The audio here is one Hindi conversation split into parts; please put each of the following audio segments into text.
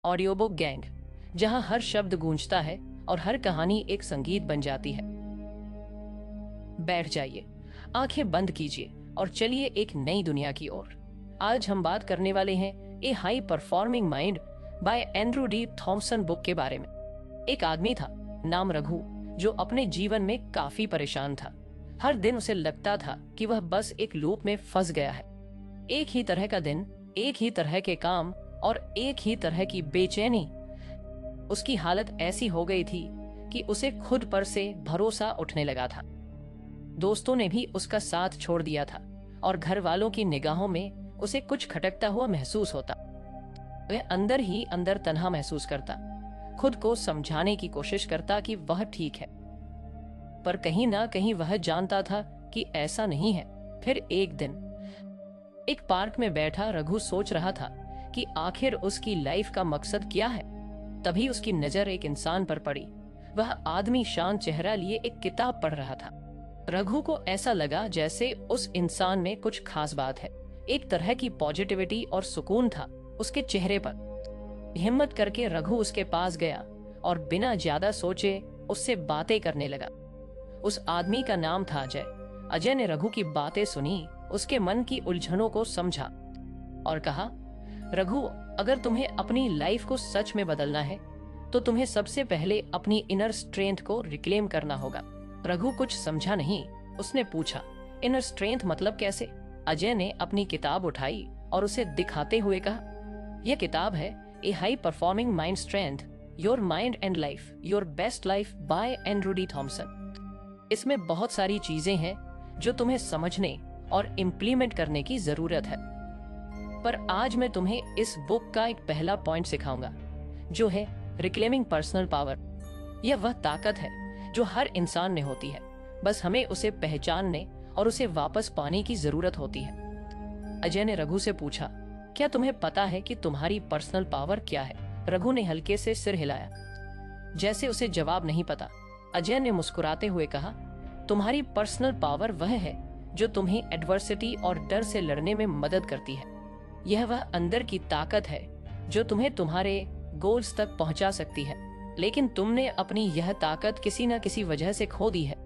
ऑडियो बुक गैंग, जहां हर शब्द गूंजता है और हर कहानी एक संगीत बन जाती है। बैठ जाइए, आंखें बंद कीजिए और चलिए एक नई दुनिया की ओर। आज हम बात करने वाले हैं a high performing mind by Andrew D Thomson book के बारे में। एक आदमी था नाम रघु, जो अपने जीवन में काफी परेशान था। हर दिन उसे लगता था कि वह बस एक लूप में फंस गया है। एक ही तरह का दिन, एक ही तरह के काम और एक ही तरह की बेचैनी। उसकी हालत ऐसी हो गई थी कि उसे खुद पर से भरोसा उठने लगा था। दोस्तों ने भी उसका साथ छोड़ दिया था और घर वालों की निगाहों में उसे कुछ खटकता हुआ महसूस होता। वह अंदर ही अंदर तन्हा महसूस करता, खुद को समझाने की कोशिश करता कि वह ठीक है, पर कहीं ना कहीं वह जानता था कि ऐसा नहीं है। फिर एक दिन एक पार्क में बैठा रघु सोच रहा था कि आखिर उसकी लाइफ का मकसद क्या है। तभी उसकी नजर एक इंसान पर पड़ी। वह आदमी शांत चेहरा लिए एक किताब पढ़ रहा था। रघु को ऐसा लगा जैसे उस इंसान में कुछ खास बात है। एक तरह की पॉजिटिविटी और सुकून था उसके चेहरे पर। हिम्मत करके रघु उसके पास गया और बिना ज्यादा सोचे उससे बातें करने लगा। उस आदमी का नाम था अजय। अजय ने रघु की बातें सुनी, उसके मन की उलझनों को समझा और कहा, रघु, अगर तुम्हें अपनी लाइफ को सच में बदलना है तो तुम्हें सबसे पहले अपनी इनर स्ट्रेंथ को रिक्लेम करना होगा। रघु कुछ समझा नहीं। उसने पूछा, इनर स्ट्रेंथ मतलब कैसे? अजय ने अपनी किताब उठाई और उसे दिखाते हुए कहा, यह किताब है a high performing mind strength, your mind and life, your best life by Andrew D Thomson. इसमें बहुत सारी चीजें हैं जो तुम्हें समझने और इम्प्लीमेंट करने की जरूरत है। पर आज मैं तुम्हें इस बुक का एक पहला पॉइंट सिखाऊंगा, जो है रिक्लेमिंग पर्सनल पावर। यह वह ताकत है जो हर इंसान में होती है, बस हमें उसे पहचानने और उसे वापस पाने की जरूरत होती है। अजय ने रघु से पूछा, क्या तुम्हें पता है कि तुम्हारी पर्सनल पावर क्या है? रघु ने हल्के से सिर हिलाया, जैसे उसे जवाब नहीं पता। अजय ने मुस्कुराते हुए कहा, तुम्हारी पर्सनल पावर वह है जो तुम्हें एडवर्सिटी और डर से लड़ने में मदद करती है। यह वह अंदर की ताकत है जो तुम्हें तुम्हारे गोल्स तक पहुंचा सकती है, लेकिन तुमने अपनी यह ताकत किसी न किसी वजह से खो दी है।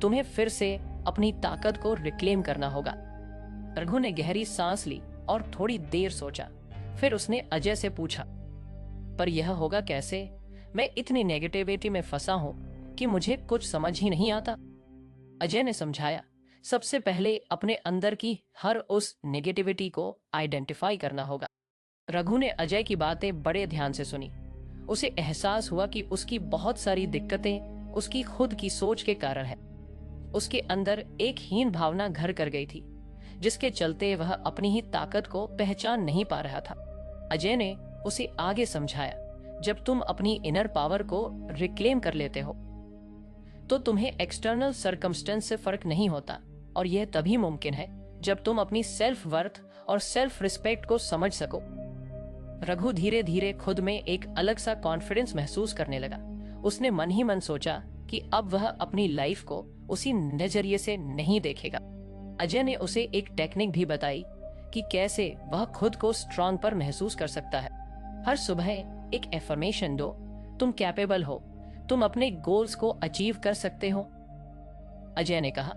तुम्हें फिर से अपनी ताकत को रिक्लेम करना होगा। रघु ने गहरी सांस ली और थोड़ी देर सोचा। फिर उसने अजय से पूछा, पर यह होगा कैसे? मैं इतनी नेगेटिविटी में फंसा हूं कि मुझे कुछ समझ ही नहीं आता। अजय ने समझाया, सबसे पहले अपने अंदर की हर उस नेगेटिविटी को आइडेंटिफाई करना होगा। रघु ने अजय की बातें बड़े ध्यान से सुनी। उसे एहसास हुआ कि उसकी बहुत सारी दिक्कतें उसकी खुद की सोच के कारण है। उसके अंदर एक हीन भावना घर कर गई थी, जिसके चलते वह अपनी ही ताकत को पहचान नहीं पा रहा था। अजय ने उसे आगे समझाया, जब तुम अपनी इनर पावर को रिक्लेम कर लेते हो तो तुम्हें एक्सटर्नल सर्कमस्टेंस से फर्क नहीं होता, और यह तभी मुमकिन है जब तुम अपनी सेल्फ वर्थ और सेल्फ रिस्पेक्ट को समझ सको। रघु धीरे धीरे खुद में एक अलग सा कॉन्फिडेंस महसूस करने लगा। उसने मन ही मन सोचा कि अब वह अपनी लाइफ को उसी नजरिए से नहीं देखेगा। अजय ने उसे एक टेक्निक भी बताई कि कैसे वह खुद को स्ट्रांग पर महसूस कर सकता है। हर सुबह एक एफर्मेशन दो, तुम कैपेबल हो, तुम अपने गोल्स को अचीव कर सकते हो। अजय ने कहा,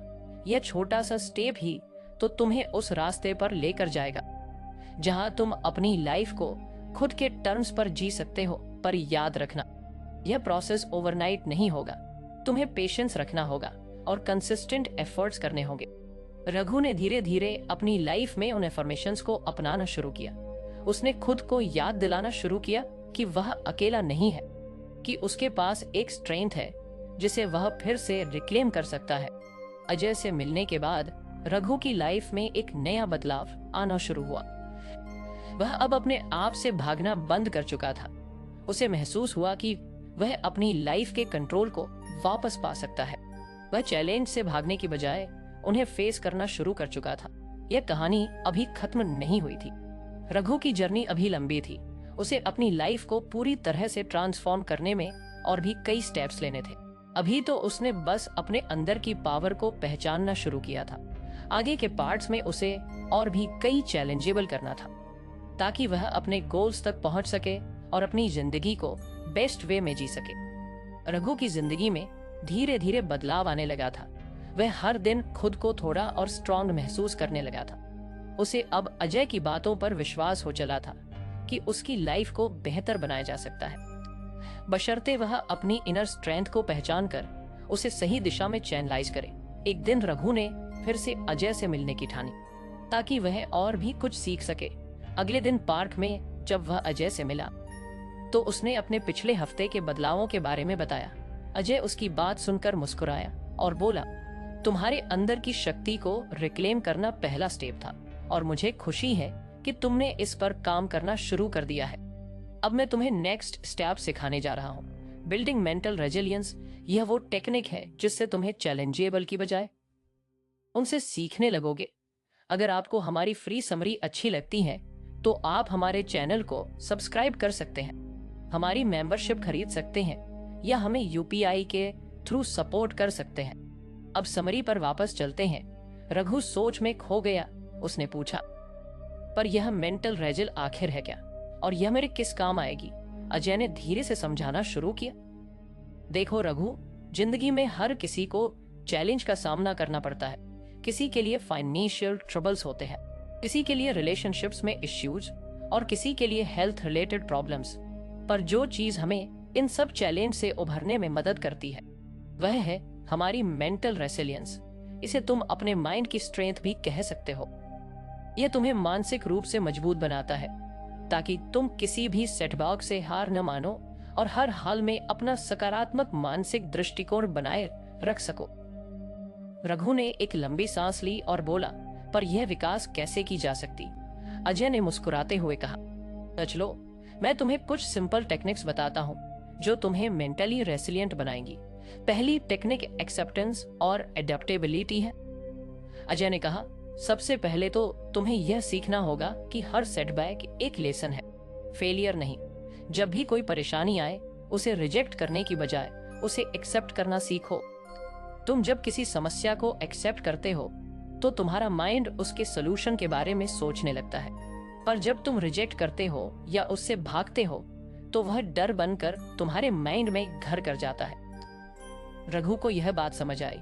यह छोटा सा स्टेप ही तो तुम्हें उस रास्ते पर लेकर जाएगा जहां तुम अपनी लाइफ को खुद के टर्म्स पर जी सकते हो। पर याद रखना, यह प्रोसेस ओवरनाइट नहीं होगा। तुम्हें पेशेंस रखना होगा और कंसिस्टेंट एफर्ट्स करने होंगे। रघु ने धीरे धीरे अपनी लाइफ में उन एफर्मेशंस को अपनाना शुरू किया। उसने खुद को याद दिलाना शुरू किया कि वह अकेला नहीं है, कि उसके पास एक स्ट्रेंथ है जिसे वह फिर से रिक्लेम कर सकता है। अजय से मिलने के बाद रघु की लाइफ में एक नया बदलाव आना शुरू हुआ। वह अब अपने आप से भागना बंद कर चुका था। उसे महसूस हुआ कि वह अपनी लाइफ के कंट्रोल को वापस पा सकता है। वह चैलेंज से भागने की बजाय उन्हें फेस करना शुरू कर चुका था। यह कहानी अभी खत्म नहीं हुई थी। रघु की जर्नी अभी लंबी थी। उसे अपनी लाइफ को पूरी तरह से ट्रांसफॉर्म करने में और भी कई स्टेप्स लेने थे। अभी तो उसने बस अपने अंदर की पावर को पहचानना शुरू किया था। आगे के पार्ट्स में उसे और भी कई चैलेंजेबल करना था ताकि वह अपने गोल्स तक पहुंच सके और अपनी जिंदगी को बेस्ट वे में जी सके। रघु की जिंदगी में धीरे धीरे बदलाव आने लगा था। वह हर दिन खुद को थोड़ा और स्ट्रांग महसूस करने लगा था। उसे अब अजय की बातों पर विश्वास हो चला था कि उसकी लाइफ को बेहतर बनाया जा सकता है, बशर्ते वह अपनी इनर स्ट्रेंथ को पहचान कर उसे सही दिशा में चैनलाइज करे। एक दिन रघु ने फिर से अजय से मिलने की ठानी ताकि वह और भी कुछ सीख सके। अगले दिन पार्क में जब वह अजय से मिला तो उसने अपने पिछले हफ्ते के बदलावों के बारे में बताया। अजय उसकी बात सुनकर मुस्कुराया और बोला, तुम्हारे अंदर की शक्ति को रिक्लेम करना पहला स्टेप था और मुझे खुशी है कि तुमने इस पर काम करना शुरू कर दिया है। अब मैं तुम्हें नेक्स्ट स्टेप सिखाने जा रहा हूँ, बिल्डिंग मेंटल रेजिलियंस। यह वो टेक्निक है जिससे तुम्हें चैलेंजेबल की बजाय उनसे सीखने लगोगे। अगर आपको हमारी फ्री समरी अच्छी लगती है तो आप हमारे चैनल को सब्सक्राइब कर सकते हैं, हमारी मेंबरशिप खरीद सकते हैं या हमें यूपीआई के थ्रू सपोर्ट कर सकते हैं। अब समरी पर वापस चलते हैं। रघु सोच में खो गया। उसने पूछा, पर यह मेंटल रेजिल आखिर है क्या और यह मेरे किस काम आएगी? अजय ने धीरे से समझाना शुरू किया। देखो रघु, जिंदगी में हर किसी को चैलेंज का सामना करना पड़ता है। किसी के लिए फाइनेंशियल ट्रबल्स होते हैं, किसी के लिए रिलेशनशिप्स में इश्यूज और किसी के लिए हेल्थ रिलेटेड प्रॉब्लम्स। पर जो चीज हमें इन सब चैलेंज से उभरने में मदद करती है वह है हमारी मेंटल रेसिलियंस। इसे तुम अपने माइंड की स्ट्रेंथ भी कह सकते हो। यह तुम्हें मानसिक रूप से मजबूत बनाता है ताकि तुम किसी भी सेटबैक से हार न मानो और हर हाल में अपना सकारात्मक मानसिक दृष्टिकोण बनाए रख सको। रघु ने एक लंबी सांस ली और बोला, पर यह विकास कैसे की जा सकती? अजय ने मुस्कुराते हुए कहा, सच लो, मैं तुम्हें कुछ सिंपल टेक्निक्स बताता हूँ जो तुम्हें मेंटली रेसिलिएंट बनाएंगी। पहली टेक्निक एक्सेप्टेंस और एडेप्टेबिलिटी है। अजय ने कहा, सबसे पहले तो तुम्हें यह सीखना होगा कि हर सेटबैक एक लेसन है, फेलियर नहीं। जब भी कोई परेशानी आए उसे रिजेक्ट करने की बजाय उसे एक्सेप्ट करना सीखो। तुम जब किसी समस्या को एक्सेप्ट करते हो तो तुम्हारा माइंड उसके सोल्यूशन के बारे में सोचने लगता है, पर जब तुम रिजेक्ट करते हो या उससे भागते हो तो वह डर बनकर तुम्हारे माइंड में घर कर जाता है। रघु को यह बात समझ आई।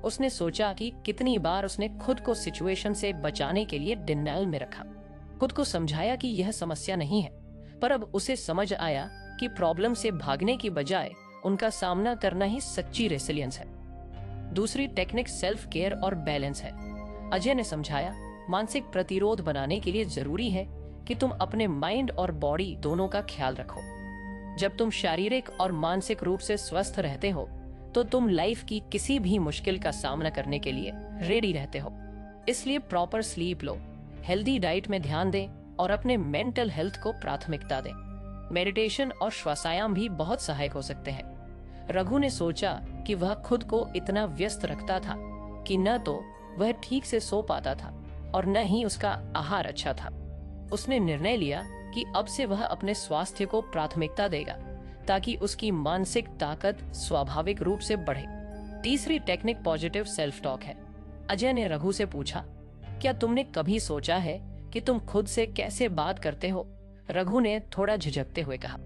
उसने सोचा कि कितनी बार उसने खुद को सिचुएशन से बचाने के लिए डिनायल में रखा। खुद को समझाया कि यह समस्या नहीं है, पर अब उसे समझ आया कि प्रॉब्लम से भागने की बजाय उनका सामना करना ही सच्ची रेसिलियंस है। दूसरी टेक्निक सेल्फ केयर और बैलेंस है। अजय ने समझाया, मानसिक प्रतिरोध बनाने के लिए जरूरी है कि तुम अपने माइंड और बॉडी दोनों का ख्याल रखो। जब तुम शारीरिक और मानसिक रूप से स्वस्थ रहते हो तो तुम लाइफ की किसी भी मुश्किल का सामना करने के लिए रेडी रहते हो। इसलिए प्रॉपर स्लीप लो, हेल्दी डाइट में ध्यान दें और अपने मेंटल हेल्थ को प्राथमिकता दें। मेडिटेशन और श्वासायाम भी बहुत सहायक हो सकते हैं। रघु ने सोचा कि वह खुद को इतना व्यस्त रखता था कि न तो वह ठीक से सो पाता था और न ही उसका आहार अच्छा था। उसने निर्णय लिया कि अब से वह अपने स्वास्थ्य को प्राथमिकता देगा ताकि उसकी मानसिक ताकत स्वाभाविक रूप से बढ़े। तीसरी टेक्निक पॉजिटिव सेल्फ टॉक है। अजय ने रघु से पूछा, क्या तुमने कभी सोचा है कि तुम खुद से कैसे बात करते हो? रघु ने थोड़ा झिझकते हुए कहा,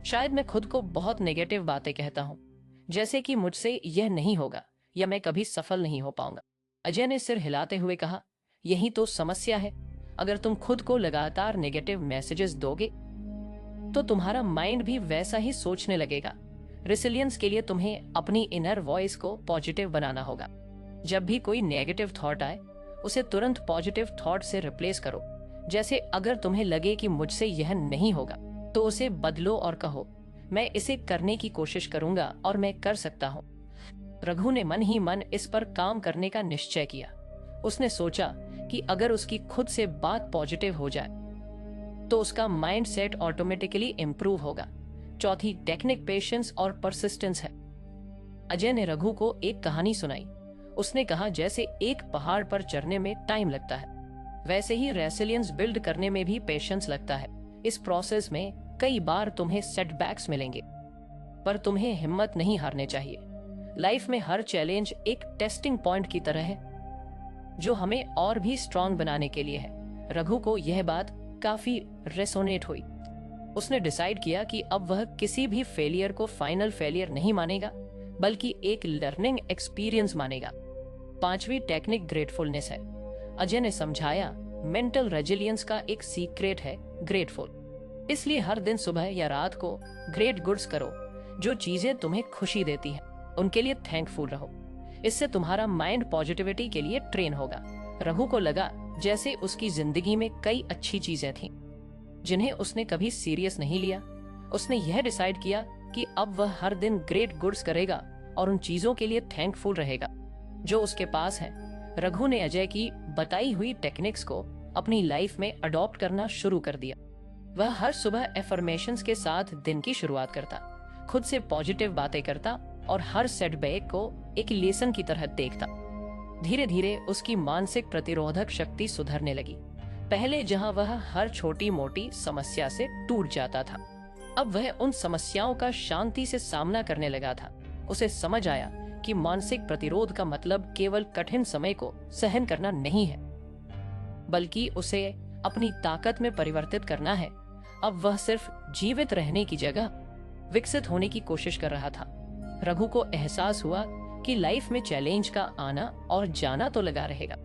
शायद मैं खुद को बहुत नेगेटिव बातें कहता हूँ, जैसे कि मुझसे यह नहीं होगा या मैं कभी सफल नहीं हो पाऊंगा। अजय ने सिर हिलाते हुए कहा, यही तो समस्या है। अगर तुम खुद को लगातार नेगेटिव मैसेजेस दोगे तो तुम्हारा माइंड भी वैसा ही सोचने लगेगा। रेसिलियंस के लिए तुम्हें अपनी इनर वॉइस को पॉजिटिव बनाना होगा। जब भी कोई नेगेटिव थॉट आए उसे तुरंत पॉजिटिव थॉट से रिप्लेस करो। जैसे अगर तुम्हें लगे कि मुझसे यह नहीं होगा तो उसे बदलो और कहो, मैं इसे करने की कोशिश करूंगा और मैं कर सकता हूँ। रघु ने मन ही मन इस पर काम करने का निश्चय किया। उसने सोचा कि अगर उसकी खुद से बात पॉजिटिव हो जाए तो उसका माइंड सेट ऑटोमेटिकली इम्प्रूव होगा। चौथी टेक्निक पेशेंस और परसिस्टेंस है। अजय ने रघु को एक कहानी सुनाई। उसने कहा, जैसे एक पहाड़ पर चढ़ने में टाइम लगता है वैसे ही रेसिलियंस बिल्ड करने में भी पेशेंस लगता है। इस प्रोसेस में कई बार तुम्हें सेटबैक्स मिलेंगे, पर तुम्हें हिम्मत नहीं हारने चाहिए। लाइफ में हर चैलेंज एक टेस्टिंग पॉइंट की तरह है जो हमें और भी स्ट्रांग बनाने के लिए है। रघु को यह बात काफी रेसोनेट हुई। उसने डिसाइड किया कि अब वह किसी भी फेलियर को फाइनल फेलियर नहीं मानेगा, बल्कि एक लर्निंग एक्सपीरियंस मानेगा। पांचवी टेक्निक ग्रेटफुलनेस है। अजय ने समझाया, मेंटल रेजिलियंस का एक सीक्रेट है ग्रेटफुल। इसलिए हर दिन सुबह या रात को ग्रेट गुड्स करो। जो चीजें तुम्हें खुशी देती हैं उनके लिए थैंकफुल रहो। इससे तुम्हारा माइंड पॉजिटिविटी के लिए ट्रेन होगा। रघु को लगा जैसे उसकी जिंदगी में कई अच्छी चीजें थीं, जिन्हें उसने कभी सीरियस नहीं लिया। उसने यह डिसाइड किया कि अब वह हर दिन ग्रेट गुड्स करेगा और उन चीजों के लिए थैंकफुल रहेगा जो उसके पास है। रघु ने अजय की बताई हुई टेक्निक्स को अपनी लाइफ में अडॉप्ट करना शुरू कर दिया। वह हर सुबह एफर्मेशंस के साथ दिन की शुरुआत करता, खुद से पॉजिटिव बातें करता और हर सेटबैक को एक लेसन की तरह देखता। धीरे धीरे उसकी मानसिक प्रतिरोधक शक्ति सुधरने लगी। पहले जहां वह हर छोटी मोटी समस्या से टूट जाता था, अब वह उन समस्याओं का शांति से सामना करने लगा था। उसे समझ आया कि मानसिक प्रतिरोध का मतलब केवल कठिन समय को सहन करना नहीं है, बल्कि उसे अपनी ताकत में परिवर्तित करना है। अब वह सिर्फ जीवित रहने की जगह विकसित होने की कोशिश कर रहा था। रघु को एहसास हुआ कि लाइफ में चैलेंज का आना और जाना तो लगा रहेगा,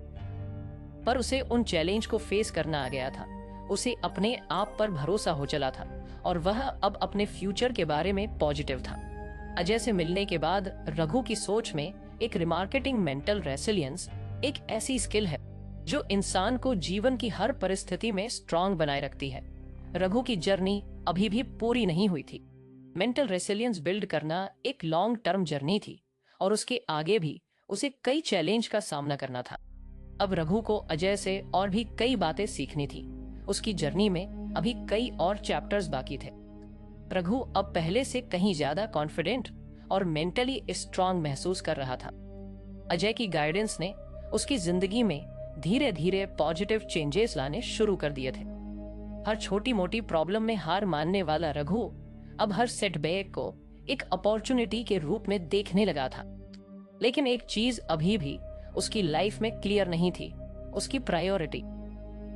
पर उसे उन चैलेंज को फेस करना आ गया था। उसे अपने आप पर भरोसा हो चला था और वह अब अपने फ्यूचर के बारे में पॉजिटिव था। अजय से मिलने के बाद रघु की सोच में एक रिमार्केटिंग मेंटल रेसिलियंस एक ऐसी स्किल है जो इंसान को जीवन की हर परिस्थिति में स्ट्रांग बनाए रखती है। रघु की जर्नी अभी भी पूरी नहीं हुई थी। मेंटल रेसिलियंस बिल्ड करना एक लॉन्ग टर्म जर्नी थी और उसके आगे भी उसे कई चैलेंज का सामना करना था। अब रघु को अजय से और भी कई बातें सीखनी थी। उसकी जर्नी में अभी कई और चैप्टर्स बाकी थे। रघु अब पहले से कहीं ज्यादा कॉन्फिडेंट और मेंटली स्ट्रांग महसूस कर रहा था। अजय की गाइडेंस ने उसकी जिंदगी में धीरे धीरे पॉजिटिव चेंजेस लाने शुरू कर दिए थे। हर छोटी मोटी प्रॉब्लम में हार मानने वाला रघु अब हर सेटबैक को एक अपॉर्चुनिटी के रूप में देखने लगा था। लेकिन एक चीज अभी भी उसकी लाइफ में क्लियर नहीं थी, उसकी प्रायोरिटी।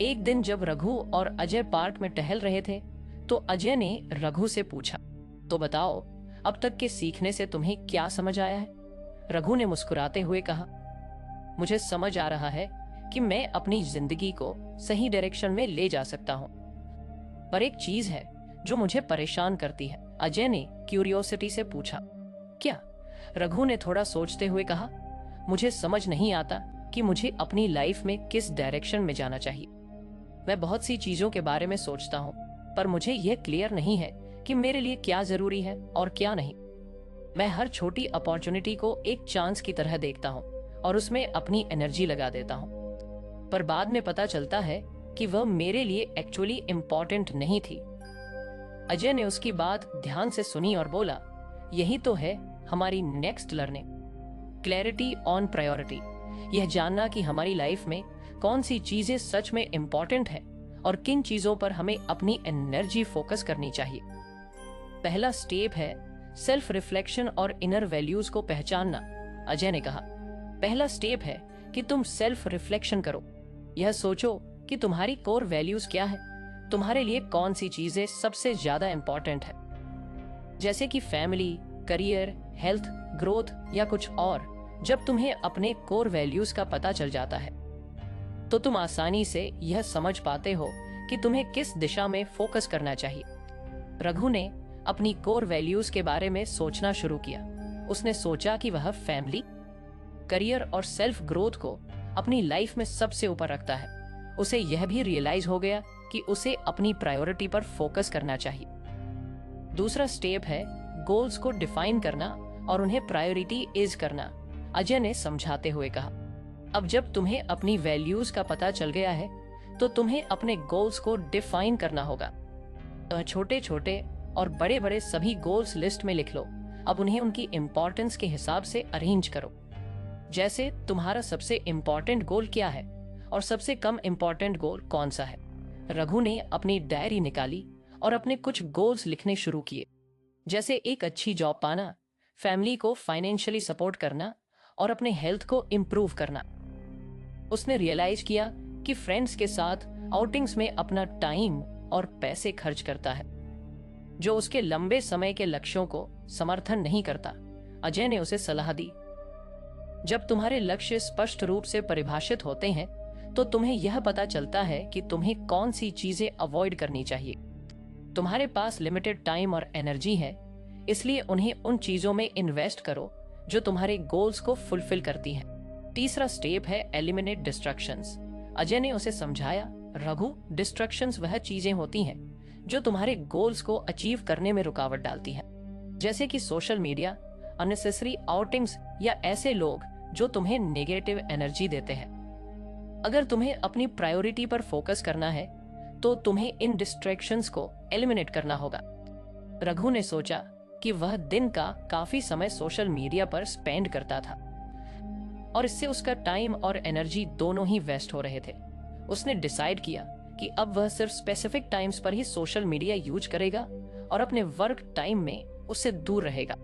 एक दिन जब रघु और अजय पार्क में टहल रहे थे तो अजय ने रघु से पूछा, तो बताओ अब तक के सीखने से तुम्हें क्या समझ आया है? रघु ने मुस्कुराते हुए कहा, मुझे समझ आ रहा है कि मैं अपनी जिंदगी को सही डायरेक्शन में ले जा सकता हूँ, पर एक चीज है जो मुझे परेशान करती है। अजय ने क्यूरियोसिटी से पूछा, क्या? रघु ने थोड़ा सोचते हुए कहा, मुझे समझ नहीं आता कि मुझे अपनी लाइफ में किस डायरेक्शन में जाना चाहिए। मैं बहुत सी चीजों के बारे में सोचता हूँ, पर मुझे यह क्लियर नहीं है कि मेरे लिए क्या जरूरी है और क्या नहीं। मैं हर छोटी अपॉर्चुनिटी को एक चांस की तरह देखता हूँ और उसमें अपनी एनर्जी लगा देता हूँ, पर बाद में पता चलता है कि वह मेरे लिए एक्चुअली इम्पोर्टेंट नहीं थी। अजय ने उसकी बात ध्यान से सुनी और बोला, यही तो है हमारी next learning, clarity on priority. यह जानना कि हमारी लाइफ में कौन सी चीजें सच में इम्पोर्टेंट है और किन चीजों पर हमें अपनी एनर्जी फोकस करनी चाहिए। पहला स्टेप है सेल्फ रिफ्लेक्शन और इनर वैल्यूज को पहचानना। अजय ने कहा, पहला स्टेप है कि तुम सेल्फ रिफ्लेक्शन करो। यह सोचो कि तुम्हारी कोर वैल्यूज क्या है, तुम्हारे लिए कौन सी चीजें सबसे ज्यादा इंपॉर्टेंट है, जैसे कि फैमिली, करियर, हेल्थ, ग्रोथ या कुछ और। जब तुम्हें अपने कोर वैल्यूज का पता चल जाता है तो तुम आसानी से यह समझ पाते हो कि तुम्हें किस दिशा में फोकस करना चाहिए। रघु ने अपनी कोर वैल्यूज के बारे में सोचना शुरू किया। उसने सोचा कि वह फैमिली, करियर और सेल्फ ग्रोथ को अपनी लाइफ में सबसे ऊपर रखता है। उसे यह भी रियलाइज हो गया कि उसे अपनी प्रायोरिटी पर फोकस करना चाहिए। दूसरा स्टेप है गोल्स को डिफाइन करना और उन्हें प्रायोरिटीज करना। अजय ने समझाते हुए कहा, अब जब तुम्हें अपनी वैल्यूज का पता चल गया है तो तुम्हें अपने गोल्स को डिफाइन करना होगा। तो छोटे छोटे और बड़े बड़े सभी गोल्स लिस्ट में लिख लो। अब उन्हें उनकी इम्पोर्टेंस के हिसाब से अरेंज करो। जैसे तुम्हारा सबसे इम्पोर्टेंट गोल क्या है और सबसे कम इम्पोर्टेंट गोल कौन सा है। रघु ने अपनी डायरी निकाली और अपने कुछ गोल्स लिखने शुरू किए, जैसे एक अच्छी जॉब पाना, फैमिली को फाइनेंशियली सपोर्ट करना और अपने हेल्थ को इम्प्रूव करना। उसने रियलाइज किया कि फ्रेंड्स के साथ आउटिंग्स में अपना टाइम और पैसे खर्च करता है, जो उसके लंबे समय के लक्ष्यों को समर्थन नहीं करता। अजय ने उसे सलाह दी, जब तुम्हारे लक्ष्य स्पष्ट रूप से परिभाषित होते हैं तो तुम्हें यह पता चलता है कि तुम्हें कौन सी चीजें अवॉइड करनी चाहिए। तुम्हारे पास लिमिटेड टाइम और एनर्जी है, इसलिए उन्हें उन चीजों में इन्वेस्ट करो जो तुम्हारे गोल्स को फुलफिल करती हैं। तीसरा स्टेप है एलिमिनेट डिस्ट्रैक्शंस। अजय ने उसे समझाया, रघु, डिस्ट्रैक्शंस वह चीजें होती हैं जो तुम्हारे गोल्स को अचीव करने में रुकावट डालती हैं, जैसे कि सोशल मीडिया, अननेसेसरी आउटिंग्स या ऐसे लोग जो तुम्हें नेगेटिव एनर्जी देते हैं। अगर तुम्हें अपनी प्रायोरिटी पर फोकस करना है तो तुम्हें इन डिस्ट्रैक्शंस को एलिमिनेट करना होगा। रघु ने सोचा कि वह दिन का काफी समय सोशल मीडिया पर स्पेंड करता था और इससे उसका टाइम और एनर्जी दोनों ही वेस्ट हो रहे थे। उसने डिसाइड किया कि अब वह सिर्फ स्पेसिफिक टाइम्स पर ही सोशल मीडिया यूज करेगा और अपने वर्क टाइम में उससे दूर रहेगा।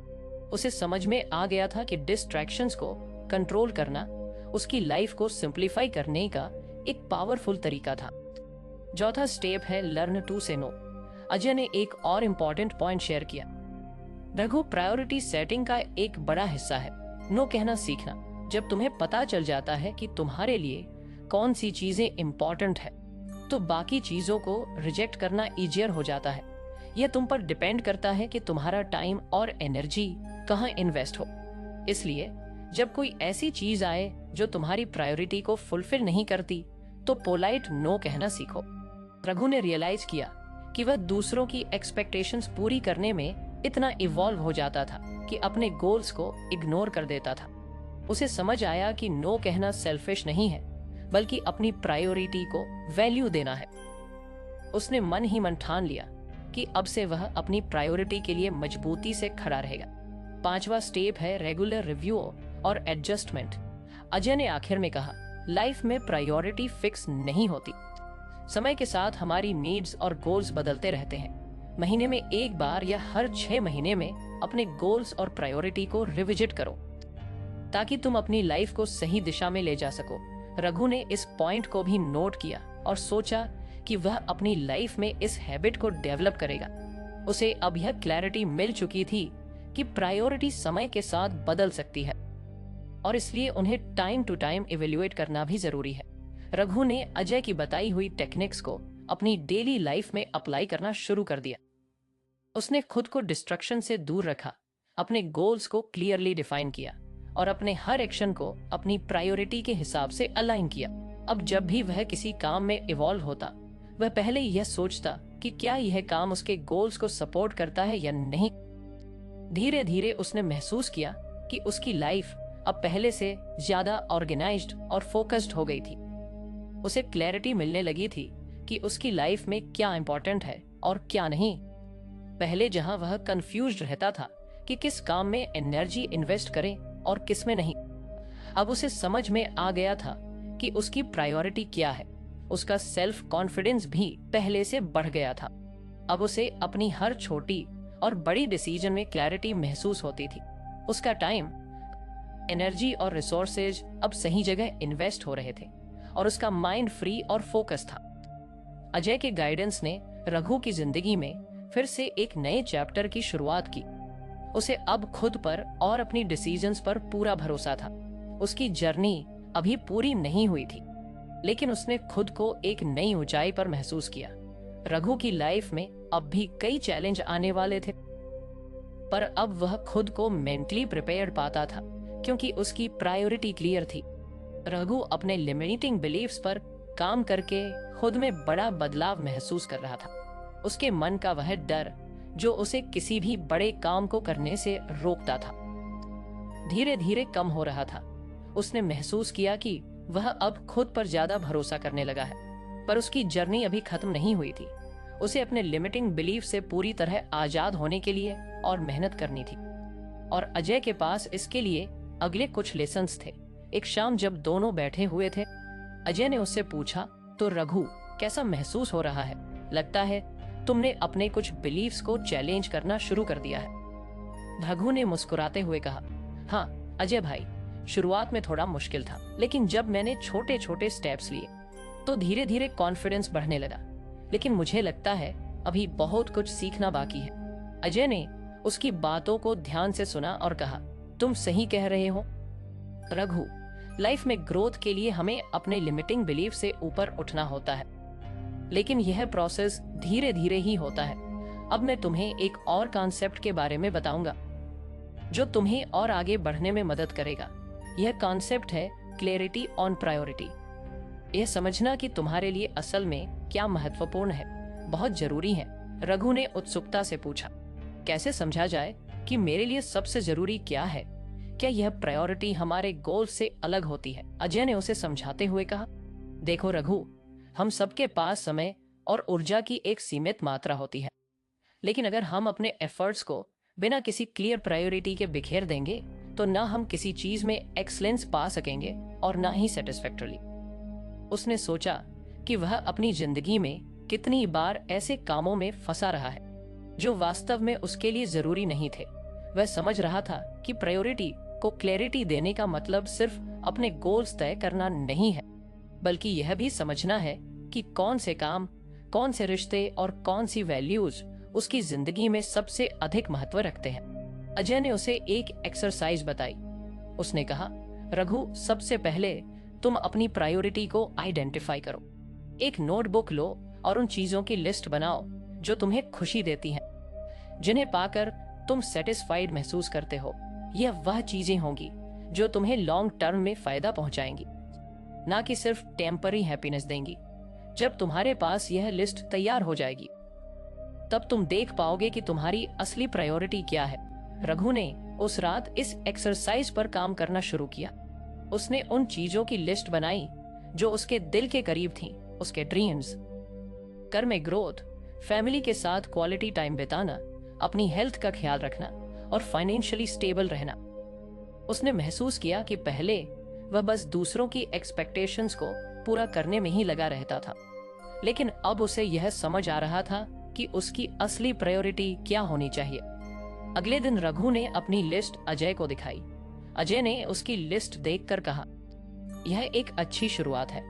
उसे समझ में आ गया था कि डिस्ट्रैक्शंस को कंट्रोल करना उसकी लाइफ को सिंप्लीफाई करने का एक पावरफुल तरीका था। चौथा स्टेप है लर्न टू से नो। अजय ने एक और इम्पोर्टेंट पॉइंट शेयर किया, रघु, प्रायोरिटी सेटिंग का एक बड़ा हिस्सा है नो कहना सीखना। जब तुम्हें पता चल जाता है कि तुम्हारे लिए कौन सी चीजें इम्पोर्टेंट है तो बाकी चीजों को रिजेक्ट करना इजियर हो जाता है। यह तुम पर डिपेंड करता है कि तुम्हारा टाइम और एनर्जी कहाँ इन्वेस्ट हो। इसलिए जब कोई ऐसी चीज आए जो तुम्हारी प्रायोरिटी को फुलफिल नहीं करती तो पोलाइट नो कहना सीखो। रघु ने रियलाइज किया कि वह दूसरों की एक्सपेक्टेशंस पूरी करने में इतना इवॉल्व हो जाता था कि अपने गोल्स को इग्नोर कर देता था। उसे समझ आया कि नो कहना सेल्फिश नहीं है, बल्कि अपनी प्रायोरिटी को वैल्यू देना है। उसने मन ही मन ठान लिया कि अब से वह अपनी प्रायोरिटी के लिए मजबूती से खड़ा रहेगा। पांचवा स्टेप है रेगुलर रिव्यू और एडजस्टमेंट। अजय ने आखिर में कहा, लाइफ में प्रायोरिटी फिक्स नहीं होती। समय के साथ हमारी नीड्स और गोल्स बदलते रहते हैं। महीने में एक बार या हर 6 महीने में अपने गोल्स और प्रायोरिटी को रिविजिट करो ताकि तुम अपनी लाइफ को सही दिशा में ले जा सको। रघु ने इस पॉइंट को भी नोट किया और सोचा कि वह अपनी लाइफ में इस हैबिट को डेवलप करेगा। उसे अब यह क्लैरिटी मिल चुकी थी कि प्रायोरिटी समय के साथ बदल सकती है और इसलिए उन्हें टाइम टू टाइम इवेल्युएट करना भी जरूरी है। रघु ने अजय की बताई हुई टेक्निक्स को अपनी डेली लाइफ में अप्लाई करना शुरू कर दिया। उसने खुद को डिस्ट्रक्शन से दूर रखा, अपने गोल्स को क्लियरली डिफाइन किया और अपने हर एक्शन को अपनी प्रायोरिटी के हिसाब से अलाइन किया। अब जब भी वह किसी काम में इवॉल्व होता, वह पहले यह सोचता कि क्या यह काम उसके गोल्स को सपोर्ट करता है या नहीं। धीरे धीरे उसने महसूस किया कि उसकी लाइफ अब पहले से ज्यादा ऑर्गेनाइज्ड और फोकस्ड हो गई थी। उसे क्लैरिटी मिलने लगी थी कि उसकी लाइफ में क्या इंपॉर्टेंट है और क्या नहीं। पहले जहां वह कंफ्यूज्ड रहता था कि किस काम में एनर्जी इन्वेस्ट करें और किस में नहीं, अब उसे समझ में आ गया था कि उसकी प्रायोरिटी क्या है। उसका सेल्फ कॉन्फिडेंस भी पहले से बढ़ गया था। अब उसे अपनी हर छोटी और बड़ी डिसीजन में क्लैरिटी महसूस होती थी। उसका टाइम, एनर्जी और रिसोर्सेज अब सही जगह इन्वेस्ट हो रहे थे और उसका माइंड फ्री और फोकस था। अजय के गाइडेंस ने रघु की जिंदगी में फिर से एक नए चैप्टर की शुरुआत की। उसे अब खुद पर और अपनी डिसीजंस पर पूरा भरोसा था। उसकी जर्नी अभी पूरी नहीं हुई थी, लेकिन उसने खुद को एक नई ऊंचाई पर महसूस किया। रघु की लाइफ में अब भी कई चैलेंज आने वाले थे, पर अब वह खुद को मेंटली प्रिपेयर्ड पाता था क्योंकि उसकी प्रायोरिटी क्लियर थी। रघु अपने लिमिटिंग बिलीफ्स पर काम करके खुद में बड़ा बदलाव महसूस कर रहा था। उसके मन का वह डर जो उसे किसी भी बड़े काम को करने से रोकता था, धीरे धीरे कम हो रहा था। उसने महसूस किया कि वह अब खुद पर ज्यादा भरोसा करने लगा है, पर उसकी जर्नी अभी खत्म नहीं हुई थी। उसे अपने लिमिटिंग बिलीफ से पूरी तरह आजाद होने के लिए और मेहनत करनी थी, और अजय के पास इसके लिए अगले कुछ लेसन्स थे। एक शाम जब दोनों बैठे हुए थे, अजय ने उससे पूछा, तो रघु, कैसा महसूस हो रहा है? लगता है तुमने अपने कुछ बिलीफ्स को चैलेंज करना शुरू कर दिया है। रघु ने मुस्कुराते हुए कहा, हाँ अजय भाई, शुरुआत में थोड़ा मुश्किल था, लेकिन जब मैंने छोटे छोटे स्टेप्स लिए तो धीरे धीरे कॉन्फिडेंस बढ़ने लगा। लेकिन मुझे लगता है अभी बहुत कुछ सीखना बाकी है। अजय ने उसकी बातों को ध्यान से सुना और कहा, तुम सही कह रहे हो रघु। लाइफ में ग्रोथ के लिए हमें अपने लिमिटिंग बिलीफ से ऊपर उठना होता है, लेकिन यह प्रोसेस धीरे धीरे ही होता है। अब मैं तुम्हें एक और कॉन्सेप्ट के बारे में बताऊंगा जो तुम्हें और आगे बढ़ने में मदद करेगा। यह कॉन्सेप्ट है क्लैरिटी ऑन प्रायोरिटी। यह समझना कि तुम्हारे लिए असल में क्या महत्वपूर्ण है बहुत जरूरी है। रघु ने उत्सुकता से पूछा, कैसे समझा जाए कि मेरे लिए सबसे जरूरी क्या है? क्या यह प्रायोरिटी हमारे गोल से अलग होती है? अजय ने उसे समझाते हुए कहा, देखो रघु, हम सबके पास समय और ऊर्जा की एक सीमित मात्रा होती है, लेकिन अगर हम अपने एफर्ट्स को बिना किसी क्लियर प्रायोरिटी के बिखेर देंगे तो ना हम किसी चीज में एक्सलेंस पा सकेंगे और ना ही सेटिस्फैक्टरली। उसने सोचा कि वह अपनी जिंदगी में कितनी बार ऐसे कामों में फंसा रहा है जो वास्तव में उसके लिए जरूरी नहीं थे। वह समझ रहा था कि प्रायोरिटी को क्लैरिटी देने का मतलब सिर्फ अपने गोल्स तय करना नहीं है, बल्कि यह भी समझना है कि कौन से काम, कौन से रिश्ते और कौन सी वैल्यूज उसकी जिंदगी में सबसे अधिक महत्व रखते हैं। अजय ने उसे एक एक्सरसाइज बताई। उसने कहा, रघु, सबसे पहले तुम अपनी प्रायोरिटी को आइडेंटिफाई करो। एक नोटबुक लो और उन चीजों की लिस्ट बनाओ जो तुम्हें खुशी देती हैं, जिन्हें पाकर तुम सेटिस्फाइड महसूस करते हो। यह वह चीजें होंगी जो तुम्हें लॉन्ग टर्म में फायदा पहुंचाएंगी, ना कि सिर्फ टेम्पररी हैप्पीनेस देंगी। जब तुम्हारे पास यह लिस्ट तैयार हो जाएगी, तब तुम देख पाओगे कि तुम्हारी असली प्रायोरिटी क्या है। रघु ने उस रात इस एक्सरसाइज पर काम करना शुरू किया। उसने उन चीजों की लिस्ट बनाई जो उसके दिल के करीब थीं, उसके ड्रीम्स, कर में ग्रोथ, फैमिली के साथ क्वालिटी टाइम बिताना, अपनी हेल्थ का ख्याल रखना और फाइनेंशियली स्टेबल रहना। उसने महसूस किया कि पहले वह बस दूसरों की एक्सपेक्टेशंस को पूरा करने में ही लगा रहता था, लेकिन अब उसे यह समझ आ रहा था कि उसकी असली प्रायोरिटी क्या होनी चाहिए। अगले दिन रघु ने अपनी लिस्ट अजय को दिखाई। अजय ने उसकी लिस्ट देखकर कहा, यह एक अच्छी शुरुआत है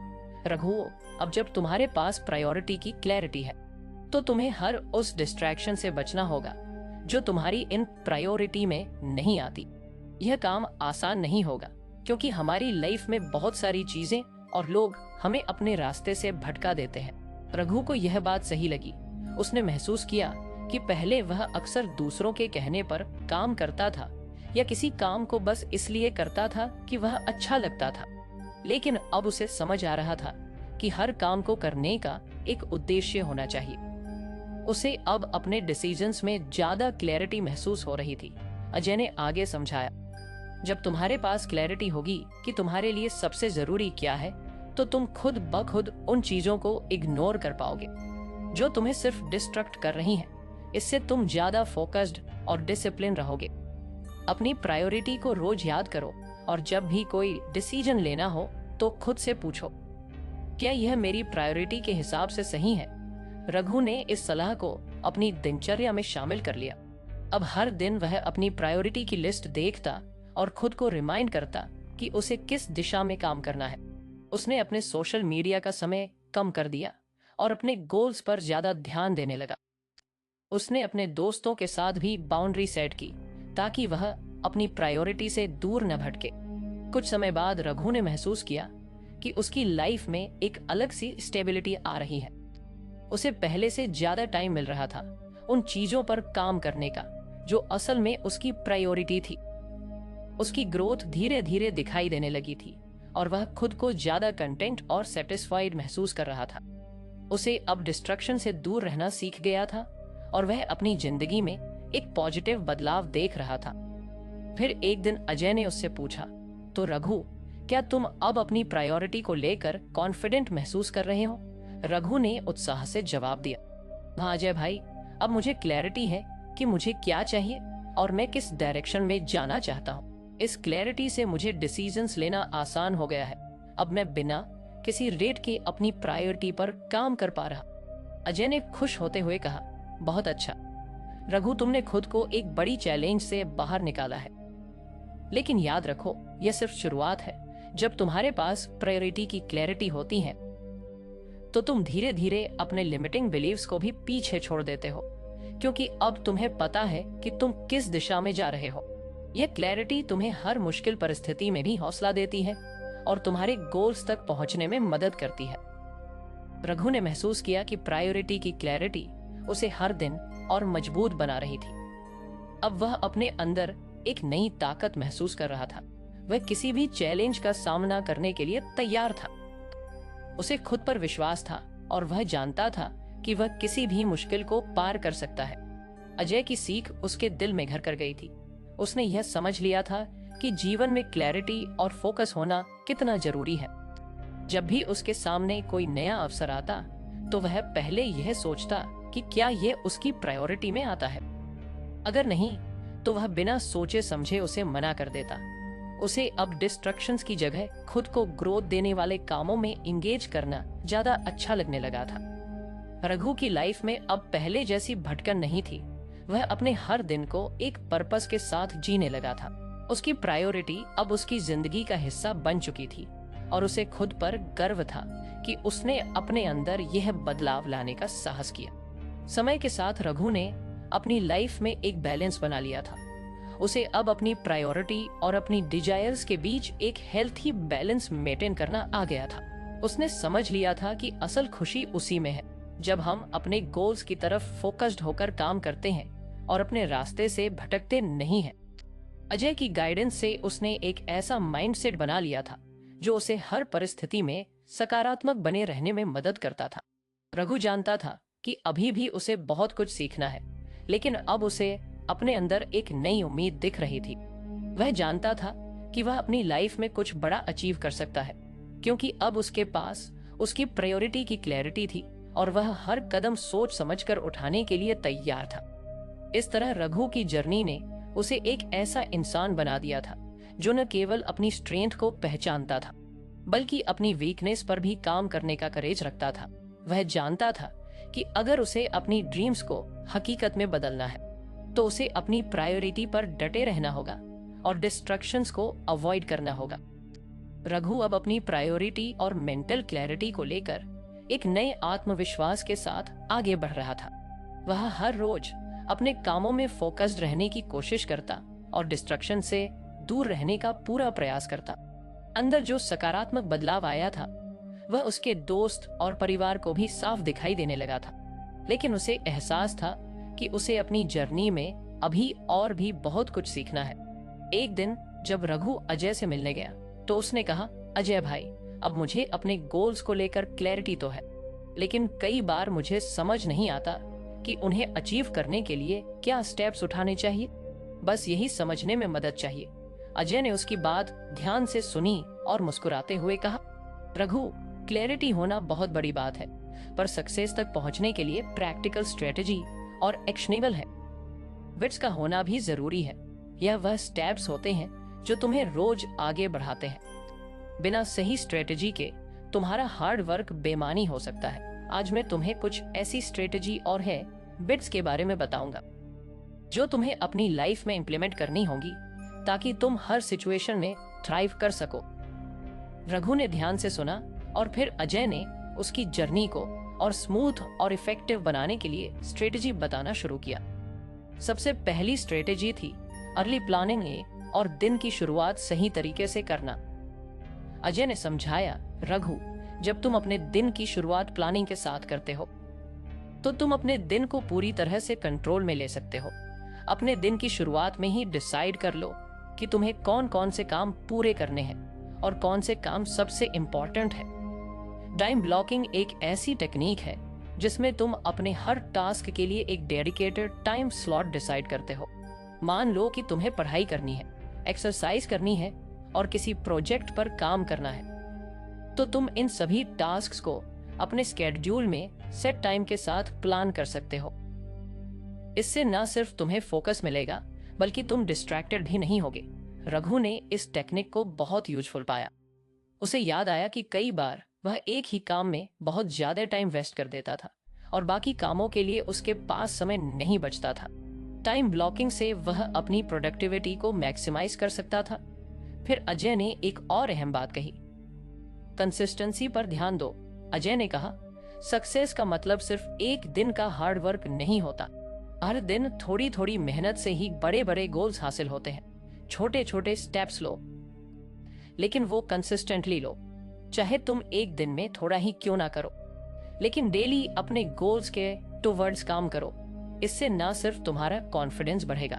रघु। अब जब तुम्हारे पास प्रायोरिटी की क्लैरिटी है तो तुम्हें हर उस डिस्ट्रैक्शन से बचना होगा जो तुम्हारी इन प्रायोरिटी में नहीं आती। यह काम आसान नहीं होगा क्योंकि हमारी लाइफ में बहुत सारी चीजें और लोग हमें अपने रास्ते से भटका देते हैं। रघु को यह बात सही लगी। उसने महसूस किया कि पहले वह अक्सर दूसरों के कहने पर काम करता था या किसी काम को बस इसलिए करता था कि वह अच्छा लगता था, लेकिन अब उसे समझ आ रहा था कि हर काम को करने का एक उद्देश्य होना चाहिए। उसे अब अपने डिसीजंस में ज्यादा क्लैरिटी महसूस हो रही थी। अजय ने आगे समझाया, जब तुम्हारे पास क्लैरिटी होगी कि तुम्हारे लिए सबसे जरूरी क्या है, तो तुम खुद ब खुद उन चीजों को इग्नोर कर पाओगे जो तुम्हें सिर्फ डिस्ट्रैक्ट कर रही हैं। इससे तुम ज्यादा फोकस्ड और डिसिप्लिन रहोगे। अपनी प्रायोरिटी को रोज याद करो और जब भी कोई डिसीजन लेना हो तो खुद से पूछो, क्या यह मेरी प्रायोरिटी के हिसाब से सही है? रघु ने इस सलाह को अपनी दिनचर्या में शामिल कर लिया। अब हर दिन वह अपनी प्रायोरिटी की लिस्ट देखता और खुद को रिमाइंड करता कि उसे किस दिशा में काम करना है। उसने अपने सोशल मीडिया का समय कम कर दिया और अपने गोल्स पर ज्यादा ध्यान देने लगा। उसने अपने दोस्तों के साथ भी बाउंड्री सेट की ताकि वह अपनी प्रायोरिटी से दूर न भटके। कुछ समय बाद रघु ने महसूस किया कि उसकी लाइफ में एक अलग सी स्टेबिलिटी आ रही है। उसे पहले से ज्यादा टाइम मिल रहा था उन चीजों पर काम करने का जो असल में उसकी प्रायोरिटी थी। उसकी ग्रोथ धीरे धीरे दिखाई देने लगी थी और वह खुद को ज्यादा कंटेंट और सेटिस्फाइड महसूस कर रहा था। उसे अब डिस्ट्रक्शन से दूर रहना सीख गया था और वह अपनी जिंदगी में एक पॉजिटिव बदलाव देख रहा था। फिर एक दिन अजय ने उससे पूछा, तो रघु, क्या तुम अब अपनी प्रायोरिटी को लेकर कॉन्फिडेंट महसूस कर रहे हो? रघु ने उत्साह से जवाब दिया, हाँ अजय भाई, अब मुझे क्लैरिटी है कि मुझे क्या चाहिए और मैं किस डायरेक्शन में जाना चाहता हूँ। इस क्लैरिटी से मुझे डिसीजंस लेना आसान हो गया है। अब मैं बिना किसी रेट के अपनी प्रायोरिटी पर काम कर पा रहा। अजय ने खुश होते हुए कहा, बहुत अच्छा रघु, तुमने खुद को एक बड़ी चैलेंज से बाहर निकाला है, लेकिन याद रखो यह सिर्फ शुरुआत है। जब तुम्हारे पास प्रायोरिटी की क्लैरिटी होती है तो तुम धीरे धीरे अपने लिमिटिंग बिलीव्स को भी पीछे छोड़ देते हो, क्योंकि अब तुम्हें पता है कि तुम किस दिशा में जा रहे हो। यह क्लैरिटी तुम्हें हर मुश्किल परिस्थिति में भी हौसला देती है और तुम्हारे गोल्स तक पहुंचने में मदद करती है। रघु ने महसूस किया कि प्रायोरिटी की क्लैरिटी उसे हर दिन और मजबूत बना रही थी। अब वह अपने अंदर एक नई ताकत महसूस कर रहा था। वह किसी भी चैलेंज का सामना करने के लिए तैयार था। उसे खुद पर विश्वास था और वह जानता था कि वह किसी भी मुश्किल को पार कर सकता है। अजय की सीख उसके दिल में घर कर गई थी। उसने यह समझ लिया था कि जीवन में क्लैरिटी और फोकस होना कितना जरूरी है। जब भी उसके सामने कोई नया अवसर आता तो वह पहले यह सोचता कि क्या यह उसकी प्रायोरिटी में आता है। अगर नहीं तो वह बिना सोचे समझे उसे मना कर देता। उसे अब डिस्ट्रैक्शंस की जगह खुद को ग्रोथ देने वाले कामों में इंगेज करना ज्यादा अच्छा लगने लगा था। रघु की लाइफ में अब पहले जैसी भटकन नहीं थी। वह अपने हर दिन को एक पर्पस के साथ जीने लगा था। उसकी प्रायोरिटी अब उसकी जिंदगी का हिस्सा बन चुकी थी और उसे खुद पर गर्व था कि उसने अपने अंदर यह बदलाव लाने का साहस किया। समय के साथ रघु ने अपनी लाइफ में एक बैलेंस बना लिया था। उसे अब अपनी प्रायोरिटी और अपनी डिजायर्स के बीच एक हेल्थी बैलेंस मेंटेन करना आ गया था। उसने समझ लिया था कि असल खुशी उसी में है जब हम अपने गोल्स की तरफ फोकस्ड होकर काम करते हैं और अपने रास्ते से भटकते नहीं हैं। अजय की गाइडेंस से उसने एक ऐसा माइंडसेट बना लिया था जो उसे हर परिस्थिति में सकारात्मक बने रहने में मदद करता था। रघु जानता था कि अभी भी उसे बहुत कुछ सीखना है, लेकिन अब उसे अपने अंदर एक नई उम्मीद दिख रही थी। वह जानता था कि वह अपनी लाइफ में कुछ बड़ा अचीव कर सकता है, क्योंकि अब उसके पास उसकी प्रायोरिटी की क्लैरिटी थी और वह हर कदम सोच समझकर उठाने के लिए तैयार था। इस तरह रघु की जर्नी ने उसे एक ऐसा इंसान बना दिया था जो न केवल अपनी स्ट्रेंथ को पहचानता था, बल्कि अपनी वीकनेस पर भी काम करने का करेज रखता था। वह जानता था कि अगर उसे अपनी ड्रीम्स को हकीकत में बदलना है तो उसे अपनी प्रायोरिटी पर डटे रहना होगा और डिस्ट्रैक्शंस को अवॉइड करना होगा। रघु अब अपनी प्रायोरिटी और मेंटल क्लैरिटी को लेकर एक नए आत्मविश्वास के साथ आगे बढ़ रहा था। वह हर रोज अपने कामों में फोकस्ड रहने की कोशिश करता और डिस्ट्रैक्शन से दूर रहने का पूरा प्रयास करता। अंदर जो सकारात्मक बदलाव आया था वह उसके दोस्त और परिवार को भी साफ दिखाई देने लगा था, लेकिन उसे एहसास था कि उसे अपनी जर्नी में अभी और भी बहुत कुछ सीखना है। एक दिन जब रघु अजय से मिलने गया तो उसने कहा, अजय भाई, अब मुझे अपने गोल्स को लेकर क्लैरिटी तो है, लेकिन कई बार मुझे समझ नहीं आता कि उन्हें अचीव करने के लिए क्या स्टेप्स उठाने चाहिए। बस यही समझने में मदद चाहिए। अजय ने उसकी बात ध्यान से सुनी और मुस्कुराते हुए कहा, रघु, क्लैरिटी होना बहुत बड़ी बात है, पर सक्सेस तक पहुंचने के लिए प्रैक्टिकल स्ट्रेटेजी और एक्शनेबल है विट्स का होना भी जरूरी है। यह वह स्टेप्स होते हैं जो तुम्हें रोज आगे बढ़ाते हैं। बिना सही स्ट्रेटेजी के तुम्हारा हार्ड वर्क बेमानी हो सकता है। आज मैं तुम्हें कुछ ऐसी स्ट्रेटेजी और है बिट्स के बारे में बताऊंगा जो तुम्हें अपनी लाइफ में इंप्लीमेंट करनी होगी ताकि तुम हर सिचुएशन में थ्राइव कर सको। रघु ने ध्यान से सुना और फिर अजय ने उसकी जर्नी को और स्मूथ और इफेक्टिव बनाने के लिए स्ट्रेटेजी बताना शुरू किया। सबसे पहली स्ट्रेटेजी थी अर्ली प्लानिंग और दिन की शुरुआत सही तरीके से करना। अजय ने समझाया, रघु, जब तुम अपने दिन की शुरुआत प्लानिंग के साथ करते हो तो तुम अपने दिन को पूरी तरह से कंट्रोल में ले सकते हो। अपने दिन की शुरुआत में ही डिसाइड कर लो कि तुम्हें कौन कौन से काम पूरे करने हैं और कौन से काम सबसे इम्पोर्टेंट है। टाइम ब्लॉकिंग एक ऐसी टेक्निक है जिसमें तुम अपने हर टास्क के लिए एक डेडिकेटेड टाइम स्लॉट डिसाइड करते हो। मान लो कि तुम्हें पढ़ाई करनी है, एक्सरसाइज करनी है और किसी प्रोजेक्ट पर काम करना है, तो तुम इन सभी टास्क्स को अपने स्केड्यूल में सेट टाइम के साथ प्लान कर सकते हो। इससे न सिर्फ तुम्हें फोकस मिलेगा बल्कि तुम डिस्ट्रैक्टेड भी नहीं होगे। रघु ने इस टेक्निक को बहुत यूजफुल पाया। उसे याद आया कि कई बार वह एक ही काम में बहुत ज्यादा टाइम वेस्ट कर देता था और बाकी कामों के लिए उसके पास समय नहीं बचता था। टाइम ब्लॉकिंग से वह अपनी प्रोडक्टिविटी को मैक्सिमाइज कर सकता था। फिर अजय ने एक और अहम बात कही, कंसिस्टेंसी पर ध्यान दो। अजय ने कहा, सक्सेस का मतलब सिर्फ एक दिन का हार्ड वर्क नहीं होता, हर दिन थोड़ी थोड़ी मेहनत से ही बड़े बड़े गोल्स हासिल होते हैं। छोटे छोटे स्टेप्स लो, लेकिन वो कंसिस्टेंटली लो। चाहे तुम एक दिन में थोड़ा ही क्यों ना करो, लेकिन डेली अपने गोल्स के टुवर्ड्स काम करो। इससे ना सिर्फ तुम्हारा कॉन्फिडेंस बढ़ेगा,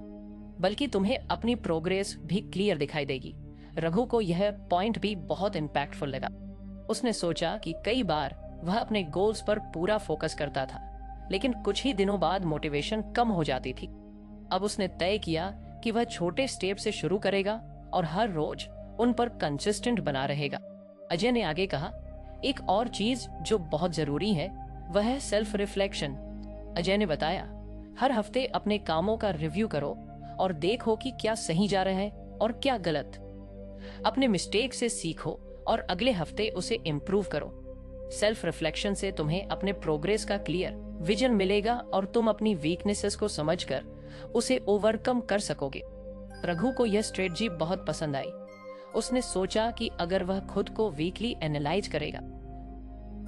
बल्कि तुम्हें अपनी प्रोग्रेस भी क्लियर दिखाई देगी। रघु को यह पॉइंट भी बहुत इम्पैक्टफुल लगा। उसने सोचा कि कई बार वह अपने गोल्स पर पूरा फोकस करता था, लेकिन कुछ ही दिनों बाद मोटिवेशन कम हो जाती थी। अब उसने तय किया कि वह छोटे स्टेप से शुरू करेगा और हर रोज उन पर कंसिस्टेंट बना रहेगा। अजय ने आगे कहा, एक और चीज जो बहुत जरूरी है वह है सेल्फ रिफ्लेक्शन। अजय ने बताया, हर हफ्ते अपने कामों का रिव्यू करो और देखो कि क्या सही जा रहा है और क्या गलत। अपने मिस्टेक से सीखो और अगले हफ्ते उसे इम्प्रूव करो। सेल्फ रिफ्लेक्शन से तुम्हें अपने प्रोग्रेस का क्लियर विजन मिलेगा और तुम अपनी वीकनेसेस को समझकर उसे ओवरकम कर सकोगे। रघु को यह स्ट्रेटजी बहुत पसंद आई। उसने सोचा कि अगर वह खुद को वीकली एनालाइज करेगा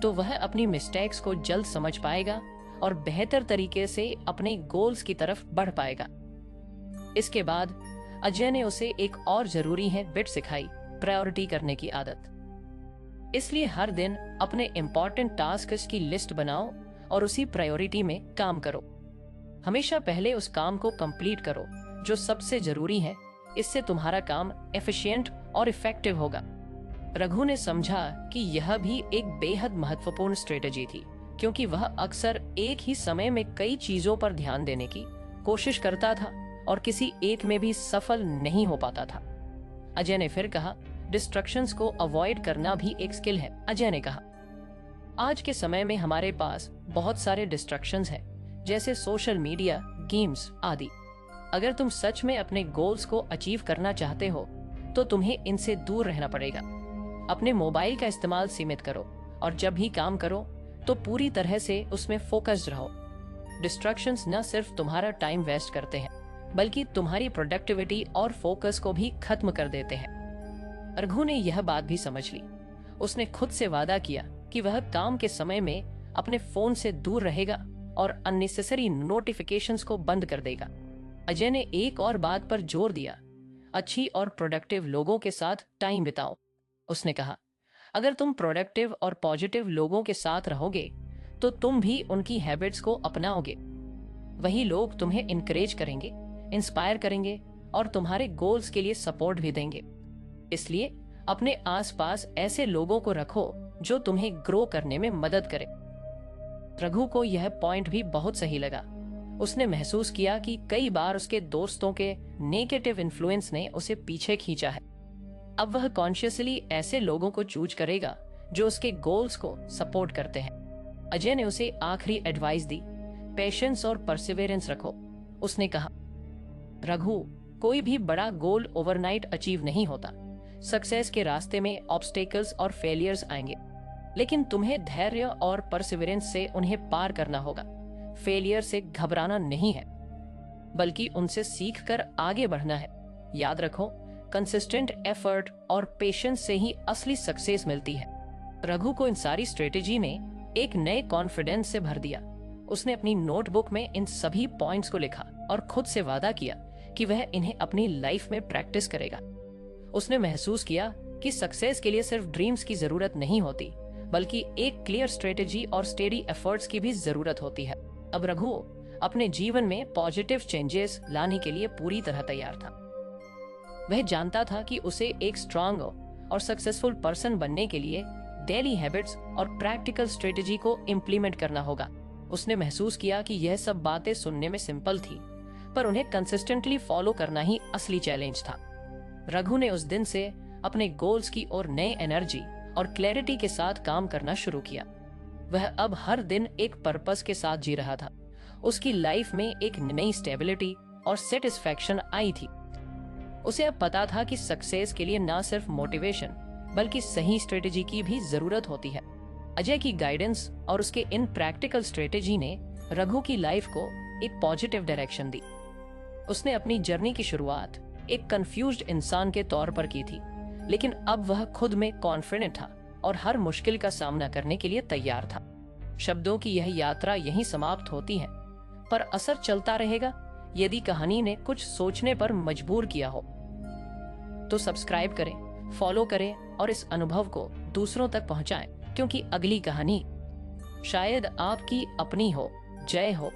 तो वह अपनी मिस्टेक्स को जल्द समझ पाएगा और बेहतर तरीके से अपने गोल्स की तरफ बढ़ पाएगा। इसके बाद अजय ने उसे एक और जरूरी बिट सिखाई, प्रायोरिटी करने की आदत। इसलिए हर दिन अपने इम्पोर्टेंट टास्क्स की लिस्ट बनाओ और उसी प्रायोरिटी में काम करो। हमेशा पहले उस काम को कंप्लीट करो जो सबसे जरूरी है। इससे तुम्हारा काम एफिशिएंट और इफेक्टिव होगा। रघु ने समझा कि यह भी एक बेहद महत्वपूर्ण स्ट्रेटजी थी, क्योंकि वह अक्सर एक ही समय में कई चीजों पर ध्यान देने की कोशिश करता था और किसी एक में भी सफल नहीं हो पाता था। अजय ने फिर कहा, डिस्ट्रैक्शंस को अवॉइड करना भी एक स्किल है। अजय ने कहा, आज के समय में हमारे पास बहुत सारे डिस्ट्रैक्शंस हैं, जैसे सोशल मीडिया, गेम्स आदि। अगर तुम सच में अपने गोल्स को अचीव करना चाहते हो तो तुम्हें इनसे दूर रहना पड़ेगा। अपने मोबाइल का इस्तेमाल सीमित करो और जब भी काम करो तो पूरी तरह से उसमें फोकस्ड रहो। डिस्ट्रैक्शंस न सिर्फ तुम्हारा टाइम वेस्ट करते हैं, बल्कि तुम्हारी प्रोडक्टिविटी और फोकस को भी खत्म कर देते हैं। रघु ने यह बात भी समझ ली। उसने खुद से वादा किया कि वह काम के समय में अपने फोन से दूर रहेगा और अननेसेसरी नोटिफिकेशंस को बंद कर देगा। अजय ने एक और बात पर जोर दिया, अच्छी और प्रोडक्टिव लोगों के साथ टाइम बिताओ। उसने कहा, अगर तुम प्रोडक्टिव और पॉजिटिव लोगों के साथ रहोगे तो तुम भी उनकी हैबिट्स को अपनाओगे। वही लोग तुम्हें इनकरेज करेंगे, इंस्पायर करेंगे और तुम्हारे गोल्स के लिए सपोर्ट भी देंगे। इसलिए अपने आसपास ऐसे लोगों को रखो जो तुम्हें ग्रो करने में मदद करे। रघु को यह पॉइंट भी बहुत सही लगा। उसने महसूस किया कि कई बार उसके दोस्तों के नेगेटिव इन्फ्लुएंस ने उसे पीछे खींचा है। अब वह कॉन्शियसली ऐसे लोगों को चूज करेगा जो उसके गोल्स को सपोर्ट करते हैं। अजय ने उसे आखिरी एडवाइस दी, पेशेंस और परसिवेरेंस रखो। उसने कहा, रघु, कोई भी बड़ा गोल ओवरनाइट अचीव नहीं होता। सक्सेस के रास्ते में ऑब्स्टेकल्स और फेलियर्स आएंगे, लेकिन तुम्हें धैर्य और परसिवेरेंस से उन्हें पार करना होगा। फेलियर से घबराना नहीं है, बल्कि उनसे सीखकर आगे बढ़ना है। याद रखो, कंसिस्टेंट एफर्ट और पेशेंस से ही असली सक्सेस मिलती है। रघु को इन सारी स्ट्रेटेजी ने एक नए कॉन्फिडेंस से भर दिया। उसने अपनी नोटबुक में इन सभी पॉइंट्स को लिखा और खुद से वादा किया कि वह इन्हें अपनी लाइफ में प्रैक्टिस करेगा। उसने महसूस किया कि सक्सेस के लिए सिर्फ ड्रीम्स की जरूरत नहीं होती, बल्कि एक क्लियर स्ट्रेटेजी और स्टेडी एफर्ट्स की भी जरूरत होती है। अब रघु अपने जीवन में पॉजिटिव चेंजेस लाने के लिए पूरी तरह तैयार था। वह जानता था कि उसे एक स्ट्रांग और सक्सेसफुल पर्सन बनने के लिए डेली हैबिट्स और प्रैक्टिकल स्ट्रेटेजी को इम्प्लीमेंट करना होगा। उसने महसूस किया कि यह सब बातें सुनने में सिंपल थी, पर उन्हें कंसिस्टेंटली फॉलो करना ही असली चैलेंज था। रघु ने उस दिन से अपने गोल्स की ओर नए एनर्जी और क्लैरिटी के साथ काम करना शुरू किया। वह अब हर दिन एक पर्पस के साथ जी रहा था। उसकी लाइफ में एक नई स्टेबिलिटी और सेटिस्फैक्शन आई थी। उसे अब पता था कि सक्सेस के लिए न सिर्फ मोटिवेशन बल्कि सही स्ट्रेटेजी की भी जरूरत होती है। अजय की गाइडेंस और उसके इन प्रैक्टिकल स्ट्रेटेजी ने रघु की लाइफ को एक पॉजिटिव डायरेक्शन दी। उसने अपनी जर्नी की शुरुआत एक कंफ्यूज्ड इंसान के तौर पर की थी, लेकिन अब वह खुद में कॉन्फिडेंट था और हर मुश्किल का सामना करने के लिए तैयार था। शब्दों की यह यात्रा यहीं समाप्त होती है, पर असर चलता रहेगा। यदि कहानी ने कुछ सोचने पर मजबूर किया हो तो सब्सक्राइब करें, फॉलो करें और इस अनुभव को दूसरों तक पहुंचाएं, क्योंकि अगली कहानी शायद आपकी अपनी हो। जय हो।